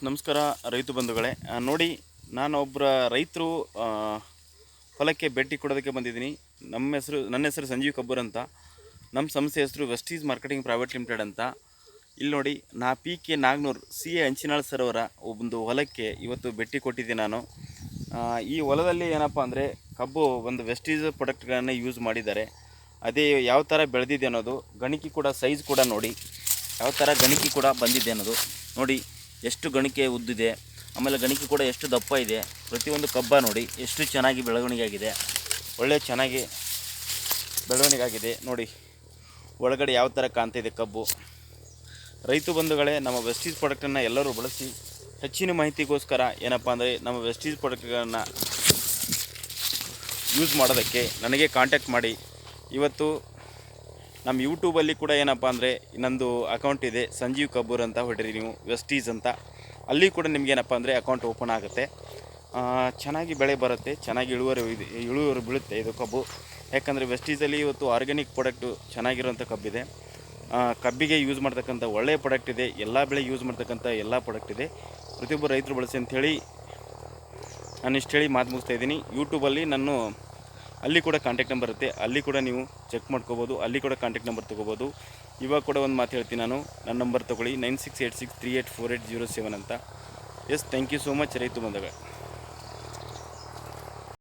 ನಮಸ್ಕಾರ ರೈತ ಬಂಧುಗಳೇ. ನೋಡಿ, ನಾನು ಒಬ್ಬರ ರೈತರು ಹೊಲಕ್ಕೆ ಭೇಟಿ ಕೊಡೋದಕ್ಕೆ ಬಂದಿದ್ದೀನಿ. ನನ್ನ ಹೆಸರು ಸಂಜೀವ್ ಕಬ್ಬೂರ್ ಅಂತ. ನಮ್ಮ ಸಂಸ್ಥೆ ಹೆಸರು ವೆಸ್ಟೀಸ್ ಮಾರ್ಕೆಟಿಂಗ್ ಪ್ರೈವೇಟ್ ಲಿಮಿಟೆಡ್ ಅಂತ. ಇಲ್ಲಿ ನೋಡಿ, P K. Naganur CA Anchinal sir ಅವರ ಒಂದು ಹೊಲಕ್ಕೆ ಇವತ್ತು ಭೇಟಿ ಕೊಟ್ಟಿದ್ದೆ ನಾನು. ಈ ಹೊಲದಲ್ಲಿ ಏನಪ್ಪ ಅಂದರೆ ಕಬ್ಬು ಒಂದು ವೆಸ್ಟೀಸ್ ಪ್ರಾಡಕ್ಟ್ಗಳನ್ನು ಯೂಸ್ ಮಾಡಿದ್ದಾರೆ. ಅದೇ ಯಾವ ಥರ ಬೆಳೆದಿದೆ ಅನ್ನೋದು, ಗಣಿಕೆ ಕೂಡ ಸೈಜ್ ಕೂಡ ನೋಡಿ, ಯಾವ ಥರ ಗಣಿಕೆ ಕೂಡ ಬಂದಿದೆ ಅನ್ನೋದು ನೋಡಿ. ಎಷ್ಟು ಗಣಿಕೆ ಉದ್ದಿದೆ, ಆಮೇಲೆ ಗಣಿಕೆ ಕೂಡ ಎಷ್ಟು ದಪ್ಪ ಇದೆ. ಪ್ರತಿಯೊಂದು ಕಬ್ಬ ನೋಡಿ ಎಷ್ಟು ಚೆನ್ನಾಗಿ ಬೆಳವಣಿಗೆ ಆಗಿದೆ, ಚೆನ್ನಾಗಿ ಬೆಳವಣಿಗೆ ಆಗಿದೆ ನೋಡಿ. ಒಳಗಡೆ ಯಾವ ಥರ ಕಾಣ್ತಿದೆ ಕಬ್ಬು. ರೈತ ಬಂಧುಗಳೇ, ನಮ್ಮ ವೆಸ್ಟೀಸ್ ಪ್ರಾಡಕ್ಟನ್ನು ಎಲ್ಲರೂ ಬಳಸಿ. ಹೆಚ್ಚಿನ ಮಾಹಿತಿಗೋಸ್ಕರ ಏನಪ್ಪ ಅಂದರೆ ನಮ್ಮ ವೆಸ್ಟೀಸ್ ಪ್ರಾಡಕ್ಟ್ಗಳನ್ನು ಯೂಸ್ ಮಾಡೋದಕ್ಕೆ ನನಗೆ ಕಾಂಟ್ಯಾಕ್ಟ್ ಮಾಡಿ. ಇವತ್ತು ನಮ್ಮ ಯೂಟ್ಯೂಬಲ್ಲಿ ಕೂಡ ಏನಪ್ಪ ಅಂದರೆ ಇನ್ನೊಂದು ಅಕೌಂಟ್ ಇದೆ, ಸಂಜೀವ್ ಕಬ್ಬೂರ್ ಅಂತ ಹೊಡಿರಿ ನೀವು, ವೆಸ್ಟೀಸ್ ಅಂತ. ಅಲ್ಲಿ ಕೂಡ ನಿಮಗೇನಪ್ಪ ಅಂದರೆ ಅಕೌಂಟ್ ಓಪನ್ ಆಗುತ್ತೆ. ಚೆನ್ನಾಗಿ ಬೆಳೆ ಬರುತ್ತೆ, ಚೆನ್ನಾಗಿ ಇಳುವರಿ ಬೀಳುತ್ತೆ ಇದು ಕಬ್ಬು. ಯಾಕಂದರೆ ವೆಸ್ಟೀಸಲ್ಲಿ ಇವತ್ತು ಆರ್ಗ್ಯಾನಿಕ್ ಪ್ರಾಡಕ್ಟು ಚೆನ್ನಾಗಿರೋಂಥ ಕಬ್ಬಿದೆ. ಕಬ್ಬಿಗೆ ಯೂಸ್ ಮಾಡ್ತಕ್ಕಂಥ ಒಳ್ಳೆಯ ಪ್ರಾಡಕ್ಟ್ ಇದೆ. ಎಲ್ಲ ಬೆಳೆ ಯೂಸ್ ಮಾಡ್ತಕ್ಕಂಥ ಎಲ್ಲ ಪ್ರಾಡಕ್ಟ್ ಇದೆ. ಪ್ರತಿಯೊಬ್ಬರು ರೈತರು ಬಳಸಿ ಅಂಥೇಳಿ ನಾನು ಇಷ್ಟು ಹೇಳಿ ಮಾತು ಮುಗಿಸ್ತಾ ಇದ್ದೀನಿ. ಯೂಟ್ಯೂಬಲ್ಲಿ ಅಲ್ಲಿ ಕೂಡ ಕಾಂಟ್ಯಾಕ್ಟ್ ನಂಬರ್ ಇರುತ್ತೆ, ಅಲ್ಲಿ ಕೂಡ ನೀವು ಚೆಕ್ ಮಾಡ್ಕೋಬೋದು, ಅಲ್ಲಿ ಕೂಡ ಕಾಂಟ್ಯಾಕ್ಟ್ ನಂಬರ್ ತೊಗೋಬೋದು. ಇವಾಗ ಕೂಡ ಒಂದು ಮಾತು ಹೇಳ್ತೀನಿ ನಾನು, ನನ್ನ ನಂಬರ್ ತೊಗೊಳ್ಳಿ 9686384807 ಅಂತ. Yes, thank you so much ರೈತ ಬಂಧುಗಳೇ.